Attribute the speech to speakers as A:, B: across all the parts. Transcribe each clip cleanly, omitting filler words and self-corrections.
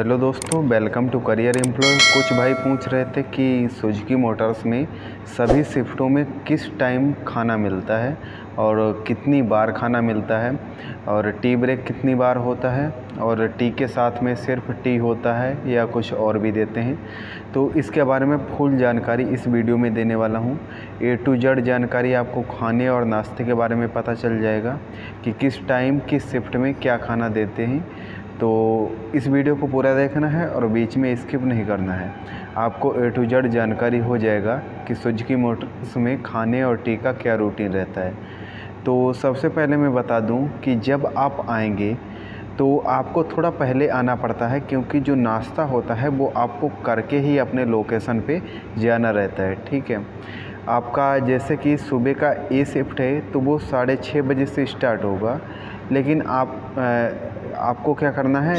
A: Hello दोस्तों, welcome to career employ. कुछ भाई पूछ रहे थे कि सुजुकी मोटर्स में सभी शिफ्टों में किस टाइम खाना मिलता है और कितनी बार खाना मिलता है और टी ब्रेक कितनी बार होता है और टी के साथ में सिर्फ टी होता है या कुछ और भी देते हैं। तो इसके बारे में फुल जानकारी इस वीडियो में देने वाला हूँ। A to Z जानकारी आपको खाने और नाश्ते के बारे में पता चल जाएगा कि किस टाइम किस शिफ्ट में क्या खाना देते हैं। तो इस वीडियो को पूरा देखना है और बीच में स्किप नहीं करना है। आपको A to Z जानकारी हो जाएगा कि सुजुकी मोटर्स में खाने और टी का क्या रूटीन रहता है। तो सबसे पहले मैं बता दूं कि जब आप आएंगे तो आपको थोड़ा पहले आना पड़ता है, क्योंकि जो नाश्ता होता है वो आपको करके ही अपने लोकेशन पे जाना रहता है। ठीक है, आपका जैसे कि सुबह का ए शिफ्ट है तो वो 6:30 बजे से स्टार्ट होगा, लेकिन आपको क्या करना है,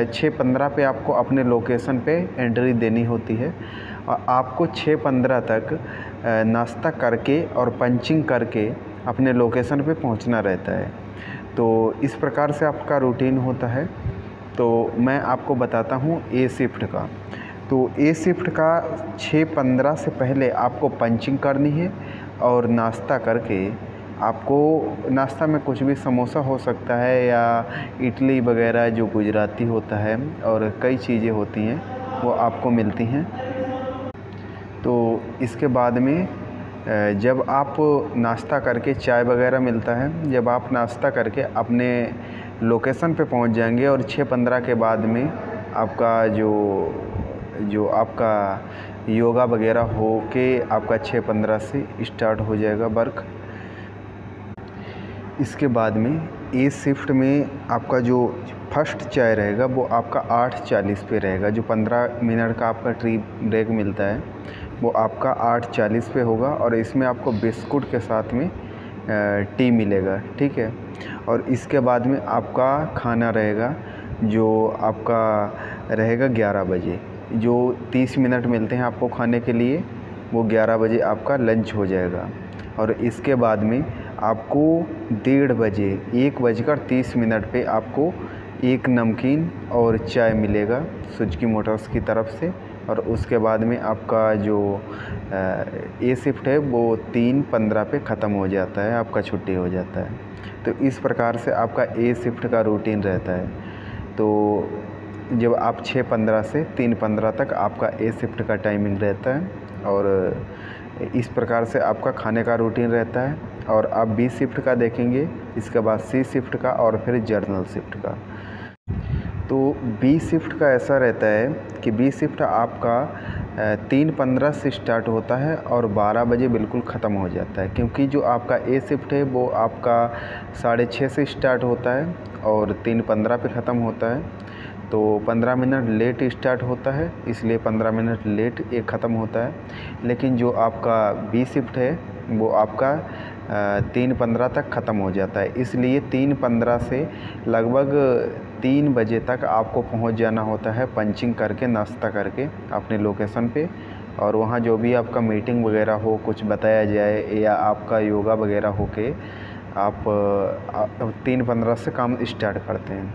A: 6:15 पे आपको अपने लोकेशन पे एंट्री देनी होती है और आपको 6:15 तक नाश्ता करके और पंचिंग करके अपने लोकेशन पे पहुंचना रहता है। तो इस प्रकार से आपका रूटीन होता है। तो मैं आपको बताता हूँ ए शिफ्ट का। तो ए शिफ्ट का 6:15 से पहले आपको पंचिंग करनी है और नाश्ता करके आपको नाश्ता में कुछ भी समोसा हो सकता है या इडली वगैरह जो गुजराती होता है और कई चीज़ें होती हैं वो आपको मिलती हैं। तो इसके बाद में जब आप नाश्ता करके चाय वगैरह मिलता है, जब आप नाश्ता करके अपने लोकेशन पे पहुंच जाएंगे और 6:15 के बाद में आपका जो आपका योगा वगैरह हो के आपका 6:15 से स्टार्ट हो जाएगा वर्क। इसके बाद में ए शिफ्ट में आपका जो फर्स्ट चाय रहेगा वो आपका 8:40 पे रहेगा। जो 15 मिनट का आपका टी ब्रेक मिलता है वो आपका 8:40 पे होगा और इसमें आपको बिस्कुट के साथ में टी मिलेगा। ठीक है, और इसके बाद में आपका खाना रहेगा जो आपका रहेगा 11 बजे। जो 30 मिनट मिलते हैं आपको खाने के लिए, वो 11 बजे आपका लंच हो जाएगा। और इसके बाद में आपको 1:30 बजे 1:30 पे आपको एक नमकीन और चाय मिलेगा सुजुकी मोटर्स की तरफ से। और उसके बाद में आपका जो ए शिफ्ट है वो 3:15 पे ख़त्म हो जाता है, आपका छुट्टी हो जाता है। तो इस प्रकार से आपका ए शिफ्ट का रूटीन रहता है। तो जब आप 6:15 से 3:15 तक आपका ए शिफ्ट का टाइमिंग रहता है और इस प्रकार से आपका खाने का रूटीन रहता है। और आप बी शिफ्ट का देखेंगे, इसके बाद सी शिफ्ट का और फिर जर्नल शिफ्ट का। तो बी शिफ्ट का ऐसा रहता है कि बी शिफ्ट आपका 3:15 से स्टार्ट होता है और 12 बजे बिल्कुल ख़त्म हो जाता है, क्योंकि जो आपका ए शिफ्ट है वो आपका 6:30 से स्टार्ट होता है और 3:15 पे ख़त्म होता है। तो 15 मिनट लेट स्टार्ट होता है, इसलिए 15 मिनट लेट ये ख़त्म होता है। लेकिन जो आपका बी शिफ्ट है वो आपका 3:15 तक ख़त्म हो जाता है, इसलिए 3:15 से लगभग 3 बजे तक आपको पहुंच जाना होता है पंचिंग करके, नाश्ता करके अपने लोकेशन पे। और वहाँ जो भी आपका मीटिंग वगैरह हो, कुछ बताया जाए या आपका योगा वगैरह हो के आप 3:15 से काम स्टार्ट करते हैं।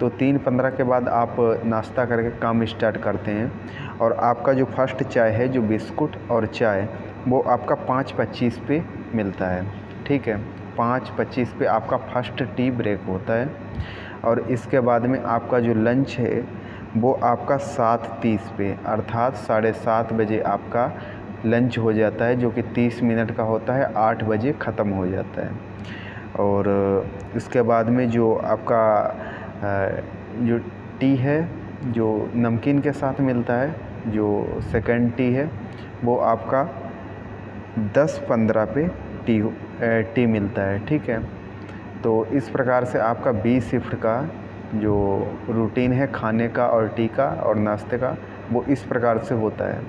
A: तो 3:15 के बाद आप नाश्ता करके काम स्टार्ट करते हैं और आपका जो फर्स्ट चाय है, जो बिस्कुट और चाय, वो आपका 5:25 पे मिलता है। ठीक है, 5:25 पे आपका फर्स्ट टी ब्रेक होता है। और इसके बाद में आपका जो लंच है वो आपका 7:30 पे अर्थात 7:30 बजे आपका लंच हो जाता है, जो कि 30 मिनट का होता है, 8 बजे ख़त्म हो जाता है। और इसके बाद में जो आपका जो टी है जो नमकीन के साथ मिलता है, जो सेकंड टी है, वो आपका 10:15 पे टी मिलता है। ठीक है, तो इस प्रकार से आपका बी शिफ्ट का जो रूटीन है खाने का और टी का और नाश्ते का, वो इस प्रकार से होता है।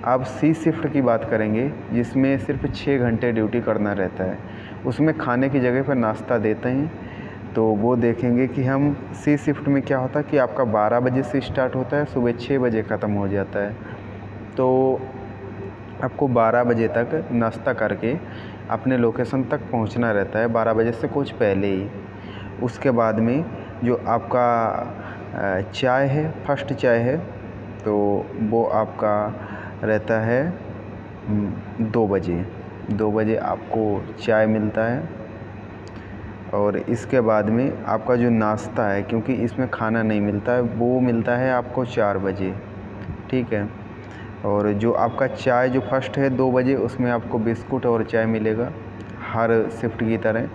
A: अब सी शिफ्ट की बात करेंगे, जिसमें सिर्फ 6 घंटे ड्यूटी करना रहता है। उसमें खाने की जगह पर नाश्ता देते हैं। तो वो देखेंगे कि हम सी शिफ्ट में क्या होता है कि आपका 12 बजे से स्टार्ट होता है, सुबह 6 बजे ख़त्म हो जाता है। तो आपको 12 बजे तक नाश्ता करके अपने लोकेशन तक पहुंचना रहता है, 12 बजे से कुछ पहले ही। उसके बाद में जो आपका चाय है, फर्स्ट चाय है तो वो आपका रहता है 2 बजे। 2 बजे आपको चाय मिलता है। और इसके बाद में आपका जो नाश्ता है, क्योंकि इसमें खाना नहीं मिलता है, वो मिलता है आपको 4 बजे, ठीक है। और जो आपका चाय जो फर्स्ट है 2 बजे, उसमें आपको बिस्कुट और चाय मिलेगा हर शिफ्ट की तरह।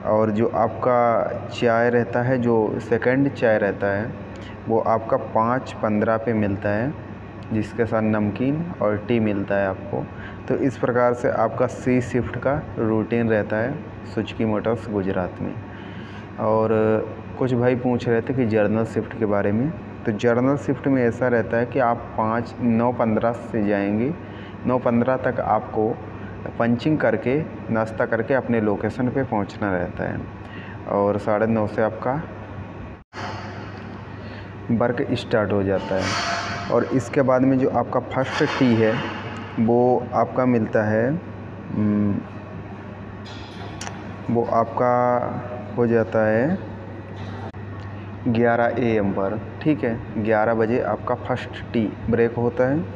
A: और जो आपका चाय रहता है, जो सेकंड चाय रहता है, वो आपका 5:15 पे मिलता है, जिसके साथ नमकीन और टी मिलता है आपको। तो इस प्रकार से आपका सी शिफ्ट का रूटीन रहता है सुजुकी मोटर्स गुजरात में। और कुछ भाई पूछ रहे थे कि जर्नल शिफ्ट के बारे में। तो जर्नल शिफ्ट में ऐसा रहता है कि आप 9:15 से जाएंगे, 9:15 तक आपको पंचिंग करके नाश्ता करके अपने लोकेशन पे पहुंचना रहता है। और 9:30 से आपका वर्क स्टार्ट हो जाता है। और इसके बाद में जो आपका फर्स्ट टी है वो आपका मिलता है, वो आपका हो जाता है 11 AM पर, ठीक है। 11 बजे आपका फर्स्ट टी ब्रेक होता है।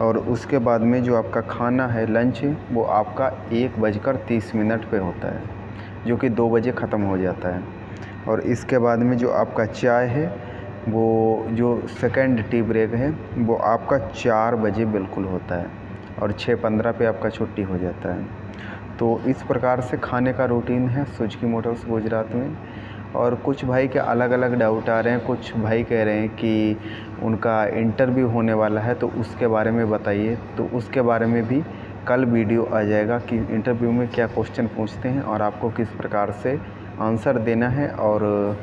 A: और उसके बाद में जो आपका खाना है, लंच, वो आपका 1:30 पे होता है, जो कि 2 बजे ख़त्म हो जाता है। और इसके बाद में जो आपका चाय है, वो जो सेकंड टी ब्रेक है, वो आपका 4 बजे बिल्कुल होता है। और 6:15 पे आपका छुट्टी हो जाता है। तो इस प्रकार से खाने का रूटीन है सुजुकी मोटर्स गुजरात में। और कुछ भाई के अलग अलग डाउट आ रहे हैं। कुछ भाई कह रहे हैं कि उनका इंटरव्यू होने वाला है, तो उसके बारे में बताइए। तो उसके बारे में भी कल वीडियो आ जाएगा कि इंटरव्यू में क्या क्वेश्चन पूछते हैं और आपको किस प्रकार से आंसर देना है। और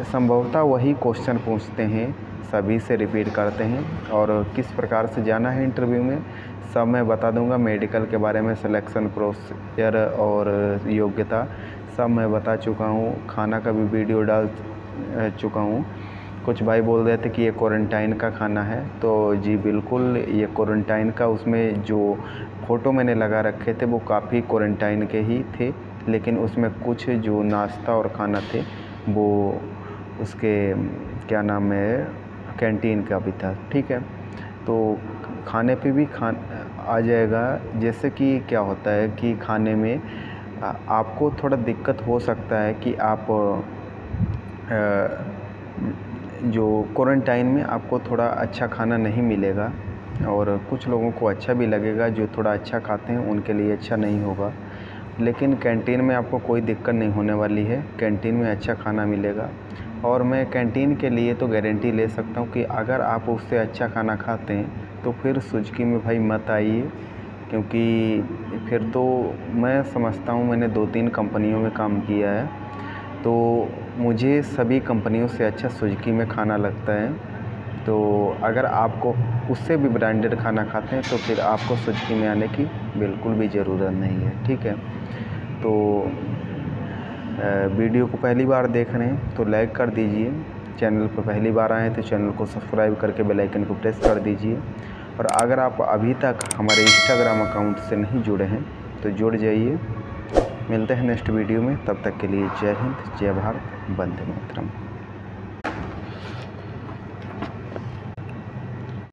A: संभवतः वही क्वेश्चन पूछते हैं, सभी से रिपीट करते हैं। और किस प्रकार से जाना है इंटरव्यू में, सब मैं बता दूंगा। मेडिकल के बारे में, सिलेक्शन प्रोसीजर और योग्यता सब मैं बता चुका हूँ। खाना का भी वीडियो डाल चुका हूँ। कुछ भाई बोल रहे थे कि ये क्वारंटाइन का खाना है, तो जी बिल्कुल ये क्वारंटाइन का, उसमें जो फ़ोटो मैंने लगा रखे थे वो काफ़ी क्वारंटाइन के ही थे। लेकिन उसमें कुछ जो नाश्ता और खाना थे वो उसके क्या नाम है, कैंटीन का भी था, ठीक है। तो खाने पे भी आ जाएगा। जैसे कि क्या होता है कि खाने में आपको थोड़ा दिक्कत हो सकता है कि आप जो क्वारंटाइन में आपको थोड़ा अच्छा खाना नहीं मिलेगा। और कुछ लोगों को अच्छा भी लगेगा, जो थोड़ा अच्छा खाते हैं उनके लिए अच्छा नहीं होगा। लेकिन कैंटीन में आपको कोई दिक्कत नहीं होने वाली है, कैंटीन में अच्छा खाना मिलेगा। और मैं कैंटीन के लिए तो गारंटी ले सकता हूँ कि अगर आप उससे अच्छा खाना खाते हैं तो फिर सुजुकी में भाई मत आइए। क्योंकि फिर तो मैं समझता हूँ, मैंने 2-3 कंपनियों में काम किया है, तो मुझे सभी कंपनियों से अच्छा सुजुकी में खाना लगता है। तो अगर आपको उससे भी ब्रांडेड खाना खाते हैं तो फिर आपको सुजुकी में आने की बिल्कुल भी ज़रूरत नहीं है, ठीक है। तो वीडियो को पहली बार देख रहे हैं तो लाइक कर दीजिए। चैनल पर पहली बार आए हैं तो चैनल को सब्सक्राइब करके बेल आइकन को प्रेस कर दीजिए। और अगर आप अभी तक हमारे इंस्टाग्राम अकाउंट से नहीं जुड़े हैं तो जुड़ जाइए। मिलते हैं नेक्स्ट वीडियो में, तब तक के लिए जय हिंद, जय भारत, वंदे मातरम।